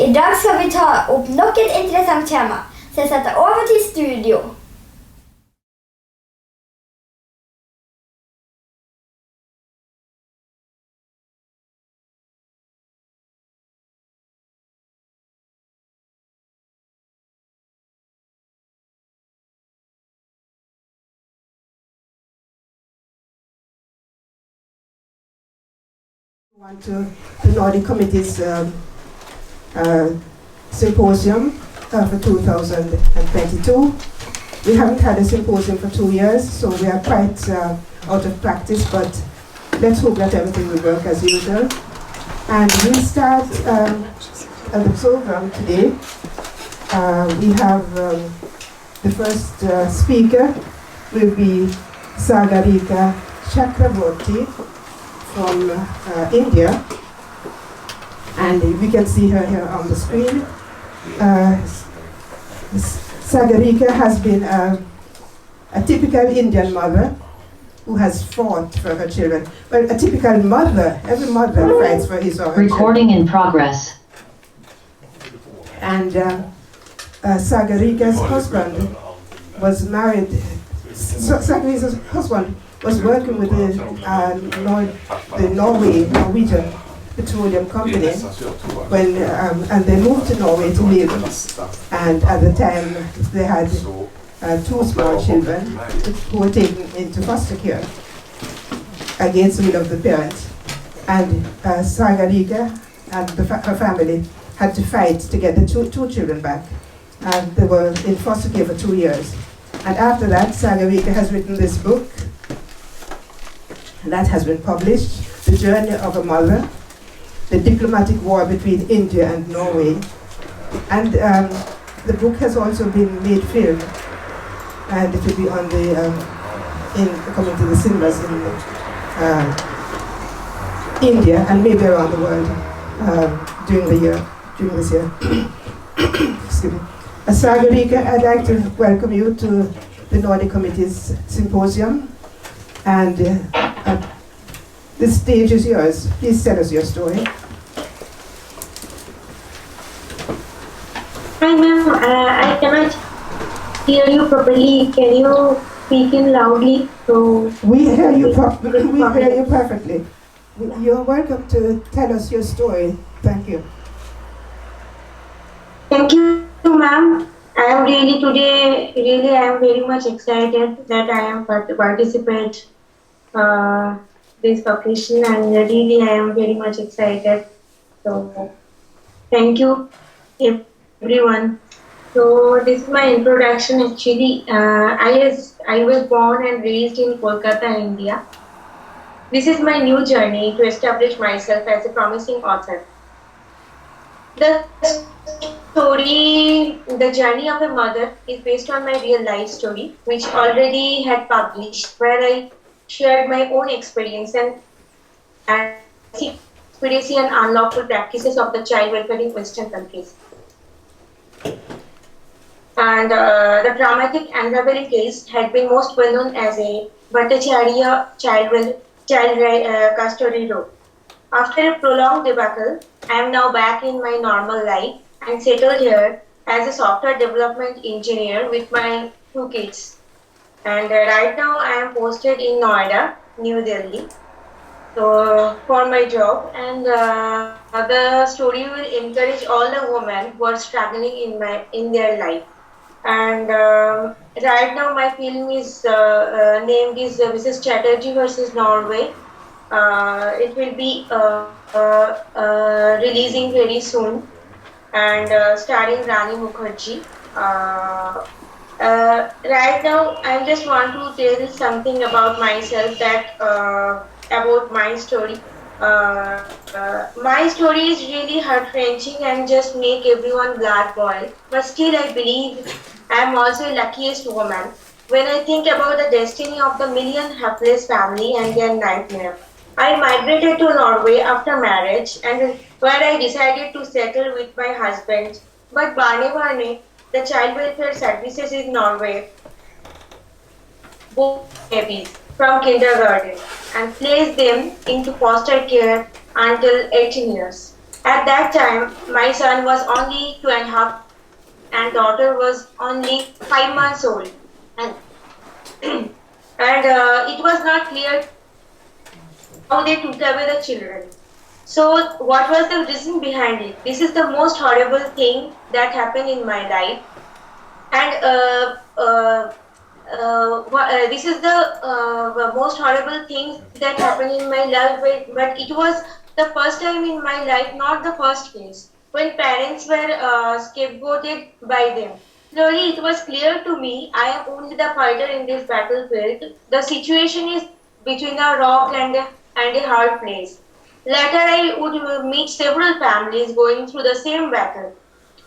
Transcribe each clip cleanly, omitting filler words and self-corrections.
I dag skal vi ta opp nok et interessant tema, så jeg setter over til studio. Want to the Nordiske Komitee's Symposium for 2022. We haven't had a symposium for 2 years, so we are quite out of practice, but let's hope that everything will work as usual. And we'll start the program today. We have the first speaker will be Sagarika Chakraborty from India, and we can see her here on the screen. Sagarika has been a typical Indian mother who has fought for her children. Well, a typical mother, every mother fights for his or her Recording children. in progress. And Sagarika's husband was married. Sagarika's husband was working with the Norwegian Petroleum Company when and they moved to Norway to live. And at the time they had 2 small children who were taken into foster care against the will of the parents. And Sagarika and her family had to fight to get the two children back. And they were in foster care for 2 years. And after that, Sagarika has written this book that has been published, The Journey of a Mother, the diplomatic war between India and Norway. And the book has also been made film, and it will be on the coming to the cinemas in India and maybe around the world during this year. Excuse me. Sagarika, I'd like to welcome you to the Nordiske Komitee's Symposium, and the stage is yours. Please tell us your story. Hi ma'am, I cannot hear you properly. Can you speak in loudly? So We hear you perfectly. You're welcome to tell us your story. Thank you. Thank you ma'am. I am very much excited that I am participate this occasion, and really I am very much excited. So thank you everyone. So this is my introduction. Actually, I was born and raised in Kolkata, India. This is my new journey to establish myself as a promising author. The journey of a mother is based on my real life story, which already had published, where I shared my own experience and conspiracy and unlawful practices of the child welfare in Western countries. And the dramatic Andhra case had been most well known as a Bhattacharya child custody row. After a prolonged debacle, I am now back in my normal life and settled here as a software development engineer with my 2 kids. And right now I am posted in Noida, New Delhi, so for my job. And the story will encourage all the women who are struggling in their life. And right now my film is named is Mrs. Chatterjee versus Norway. It will be releasing very soon, and starring Rani Mukherjee. Right now, I just want to tell something about myself, about my story. My story is really heart-wrenching and just make everyone blood boil. But still, I believe I am also the luckiest woman when I think about the destiny of the million hapless family and their nightmare. I migrated to Norway after marriage, and where I decided to settle with my husband. But barnevern, the child welfare services in Norway, both babies from kindergarten and placed them into foster care until 18 years. At that time, my son was only 2.5 and daughter was only 5 months old. And, it was not clear how they took away the children. So what was the reason behind it? This is the most horrible thing that happened in my life. And this is the most horrible thing that happened in my life, but it was the first time in my life, not the first case, when parents were scapegoated by them. Slowly it was clear to me, I am only the fighter in this battlefield. The situation is between a rock and a hard place. Later I would meet several families going through the same battle.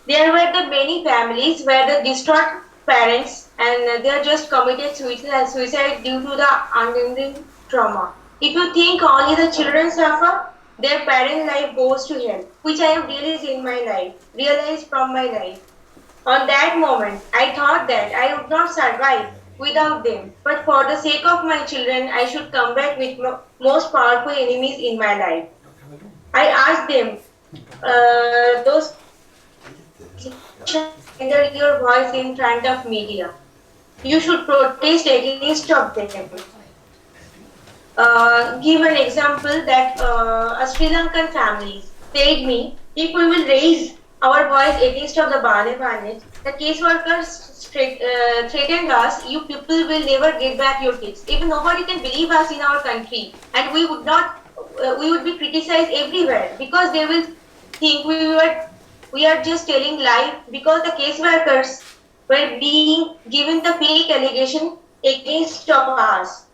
There were the many families where the distraught parents and they are just committed suicide due to the unending trauma. If you think only the children suffer, their parent life goes to hell, which I have realized from my life. On that moment, I thought that I would not survive without them, but for the sake of my children, I should combat with most powerful enemies in my life. I asked them, those enter your voice in front of media. You should protest against of them. Give an example that a Sri Lankan family said me, if we will raise our voice against of the barnevern, the caseworkers threatened us, you people will never get back your kids. Even nobody can believe us in our country, and we would be criticized everywhere because they will think we are just telling lie because the caseworkers were being given the fake allegation against of us.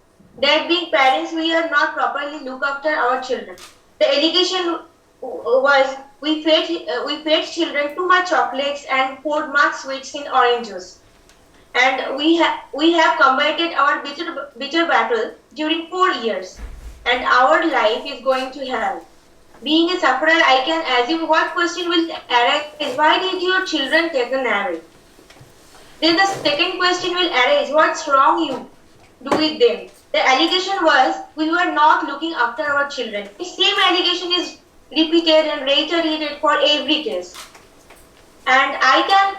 That being parents, we are not properly look after our children. The allegation was we fed children too much chocolates and poured much sweets in orange juice. And we have combated our bitter battle during 4 years, and our life is going to hell. Being a sufferer, I can assume what question will arise is why did your children taken away? Then the second question will arise, what's wrong you do with them? The allegation was we were not looking after our children. The same allegation is repeated and reiterated for every case. And I can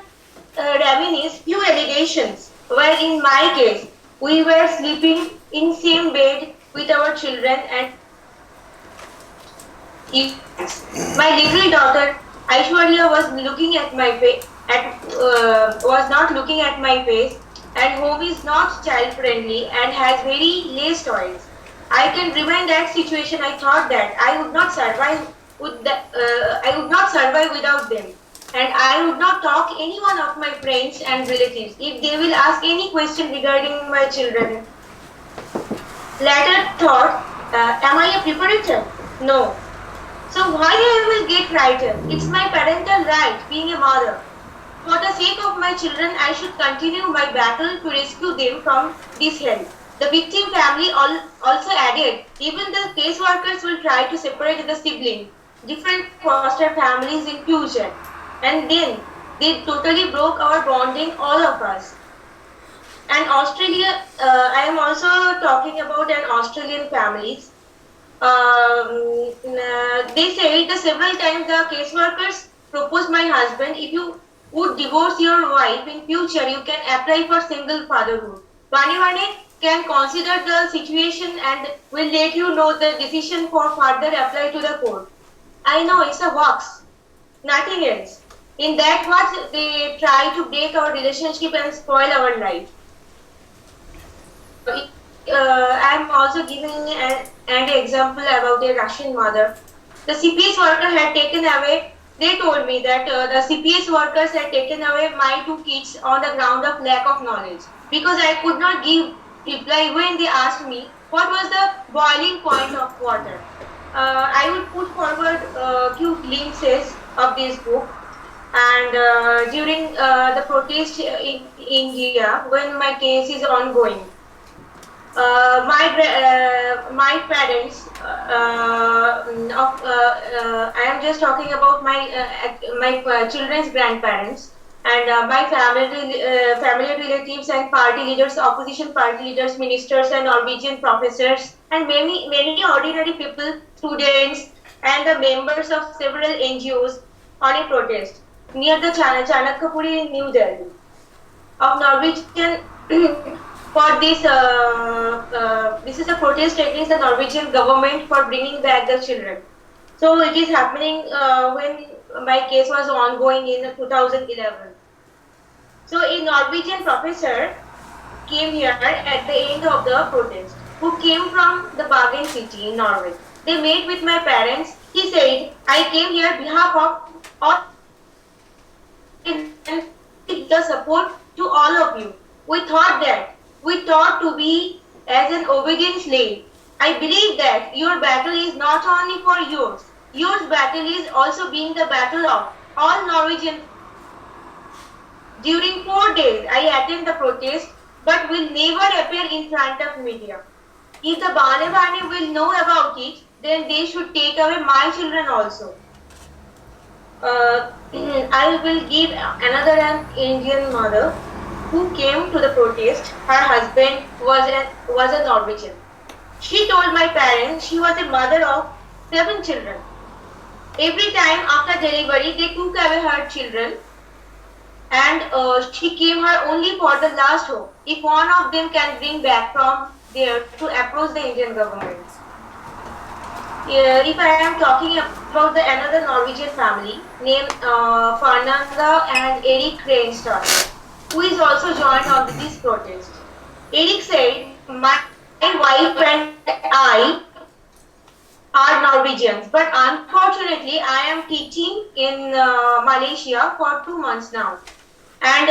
reminisce few allegations where in my case we were sleeping in same bed with our children and my little daughter Aishwarya was looking at my face, was not looking at my face, and home is not child friendly and has very less toys. I can remember that situation. I thought that I would not survive without them, and I would not talk any one of my friends and relatives if they will ask any question regarding my children. Later thought, am I a preparator? No. So why I will get frightened? It's my parental right, being a mother. For the sake of my children, I should continue my battle to rescue them from this hell. The victim family also added, even the caseworkers will try to separate the siblings, different foster families in future. And then they totally broke our bonding, all of us. And Australia, I am also talking about an Australian families. They say that several times the caseworkers proposed my husband, if you would divorce your wife in future, you can apply for single fatherhood. Barnevern can consider the situation and will let you know the decision for further apply to the court. I know it's a hoax, nothing else. In that hoax, they try to break our relationship and spoil our life. I am also giving an example about a Russian mother. The CPS worker had taken away. They told me that the CPS workers had taken away my 2 kids on the ground of lack of knowledge, because I could not give reply when they asked me what was the boiling point of water. I would put forward a few glimpses of this book, and during the protest in India, when my case is ongoing, my parents, I am just talking about my children's grandparents, and my family relatives and party leaders, opposition party leaders, ministers and Norwegian professors, and many ordinary people, students, and the members of several NGOs on a protest near the Chanakapuri in New Delhi of Norwegian for this. This is a protest against the Norwegian government for bringing back the children. So it is happening when my case was ongoing in 2011. So a Norwegian professor came here at the end of the protest, who came from the bargain city in Norway. They met with my parents. He said, I came here on behalf of all and the support to all of you. We thought to be as an obedient slave. I believe that your battle is not only for yours. Your battle is also being the battle of all Norwegians. During 4 days, I attend the protest, but will never appear in front of media. If the barnevern will know about it, then they should take away my children also. I will give another an Indian mother who came to the protest. Her husband was a Norwegian. She told my parents she was a mother of 7 children. Every time after delivery, they took away her children, and she came here only for the last hope. If one of them can bring back from there to approach the Indian government. If I am talking about another Norwegian family named Fernanda and Erik Reinstad, who is also joined on this protest. Erik said, my wife and I are Norwegians, but unfortunately I am teaching in Malaysia for 2 months now. And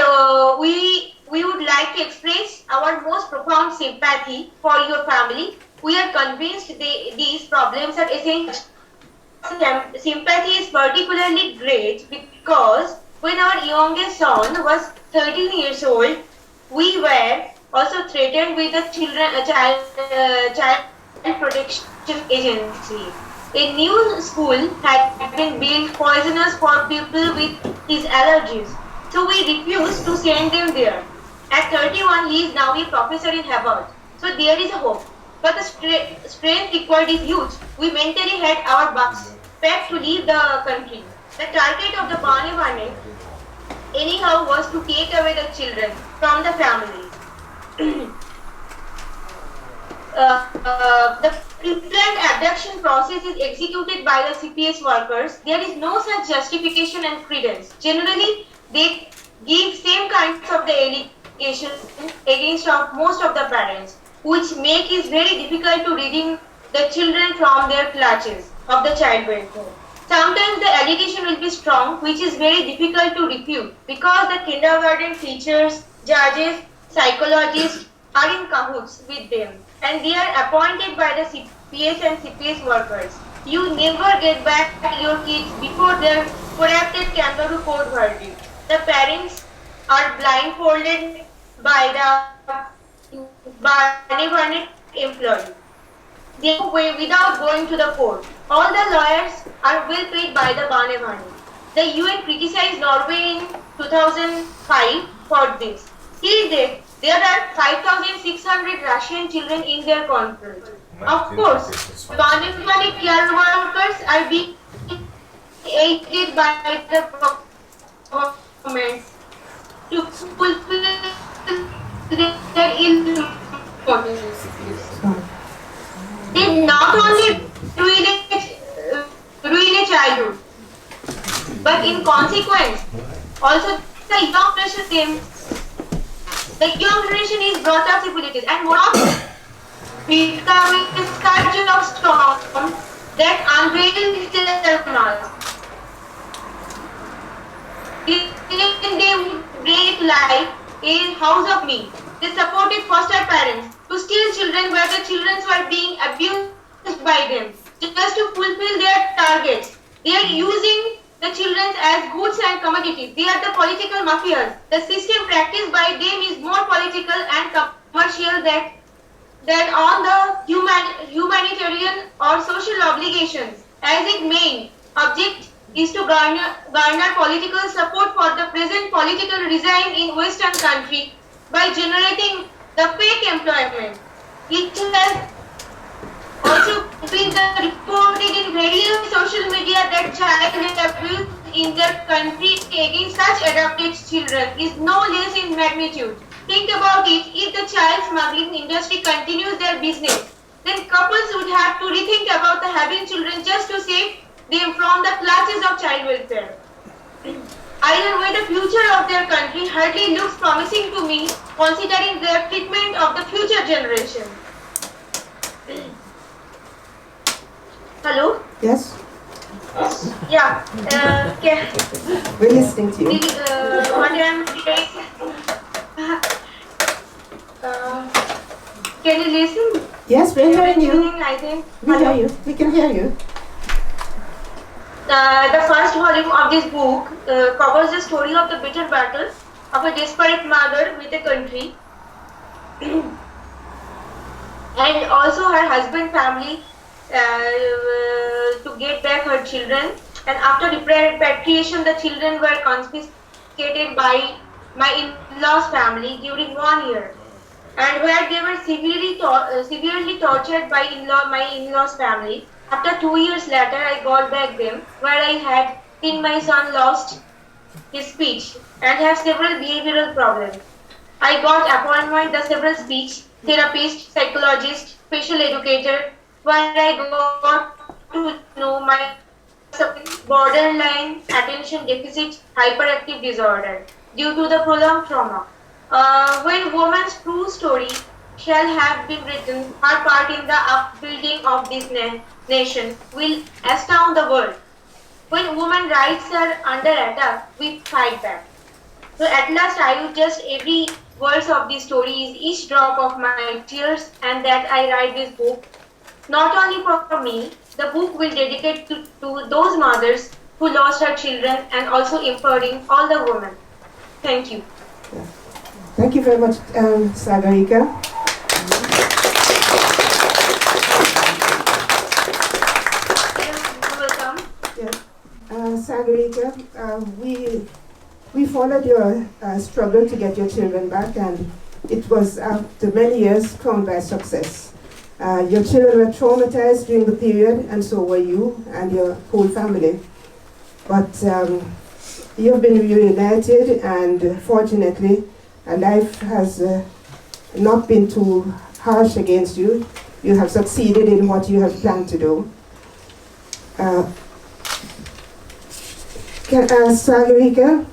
we would like to express our most profound sympathy for your family. We are convinced these problems are essential. Sympathy is particularly great because when our youngest son was 13 years old, we were also threatened with the child protection agency. A new school had been built poisonous for people with his allergies. So we refused to send them there. At 31, he is now a professor in Harvard. So there is a hope. But the strength required is huge. We mentally had our bucks packed to leave the country. The target of the barnevern anyhow was to take away the children from the family. The planned abduction process is executed by the CPS workers. There is no such justification and credence. Generally, they give same kinds of the allegations against most of the parents, which make it very difficult to redeem the children from their clutches of the child welfare. Sometimes the allegation will be strong, which is very difficult to refute because the kindergarten teachers, judges, psychologists are in cahoots with them and they are appointed by the CPS and CPS workers. You never get back your kids before their corrected kangaroo court verdict. The parents are blindfolded by the barnevern employee. They go away without going to the court. All the lawyers are well paid by the barnevern. The UN criticized Norway in 2005 for this. Till date, there are 5,600 Russian children in their country. Of course, barnevern care workers are being aided by the government to fulfill their ill motives. They not only ruin a childhood, but in consequence, also the young generation is brought up with it, and more often becoming a scourge of storm that unveils their mask. They break life in house of me. They supported foster parents to steal children where the children were being abused by them just to fulfill their targets. They are using the children as goods and commodities. They are the political mafias. The system practiced by them is more political and commercial than on the humanitarian or social obligations, as its main object is to garner political support for the present political regime in Western country by generating the fake employment. It has Also, been reported in radio and social media that child abuse in their country against such adopted children is no less in magnitude. Think about it, if the child smuggling industry continues their business, then couples would have to rethink about having children just to save them from the clutches of child welfare. Either way, the future of their country hardly looks promising to me, considering their treatment of the future generation. Hello? Yes, Yeah. we're listening to you. What I'm saying. Can you listen? Yes, we're hearing you. Listening, I think. We hear you. We can hear you. The first volume of this book covers the story of the bitter battle of a desperate mother with a country and also her husband family to get back her children, and after repatriation the children were confiscated by my in-laws family during 1 year, and where they were severely tortured by my in-laws family. After 2 years later, I got back them, where I had seen my son lost his speech and have several behavioral problems. I got appointment the several speech therapist, psychologist, special educator, where I got to know my borderline attention deficit hyperactive disorder due to the prolonged trauma. When woman's true story shall have been written, her part in the upbuilding of this nation will astound the world. When women's rights are under attack, we fight back. So at last I would just every verse of this story is each drop of my tears, and that I write this book not only for me. The book will dedicate to those mothers who lost her children and also empowering all the women. Thank you. Thank you very much, Sagarika. You're welcome. Sagarika, we followed your struggle to get your children back, and it was after many years crowned by success. Your children were traumatized during the period, and so were you and your whole family. But you have been reunited, and fortunately, life has not been too harsh against you. You have succeeded in what you have planned to do. Sagarika,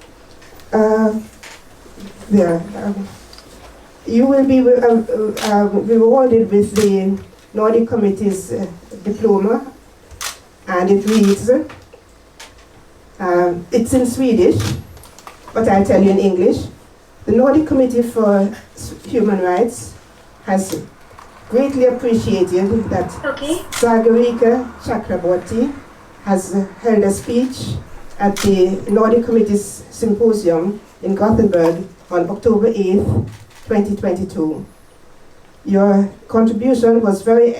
you will be rewarded with the Nordiske Komitee's diploma, and it reads, it's in Swedish, but I'll tell you in English. The Nordiske Committee for Human Rights has greatly appreciated that Sagarika Chakraborty has held a speech at the Nordiske Komitee's Symposium in Gøteborg on October 8th, 2022. Your contribution was very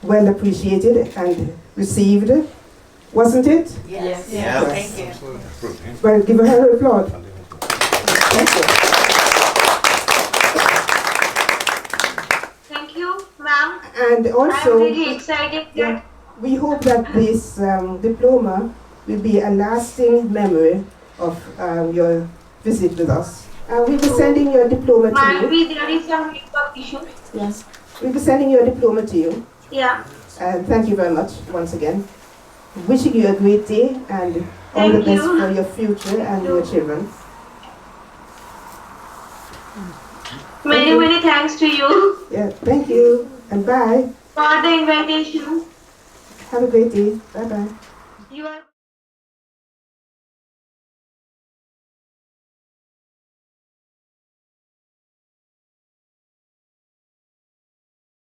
well appreciated and received, wasn't it? Yes. Yes. Thank you. Well, give her an applaud. Thank you. Thank you, ma'am. And also, I'm really excited. we hope that this diploma will be a lasting memory of your visit with us. We'll be sending your diploma to you. Might be there is some network issue. Yes. We'll be sending your diploma to you. Yeah. And thank you very much once again. Wishing you a great day and all the best for your future and your children. Many thanks to you. Yeah, thank you and bye. For the invitation. Have a great day. Bye bye. You are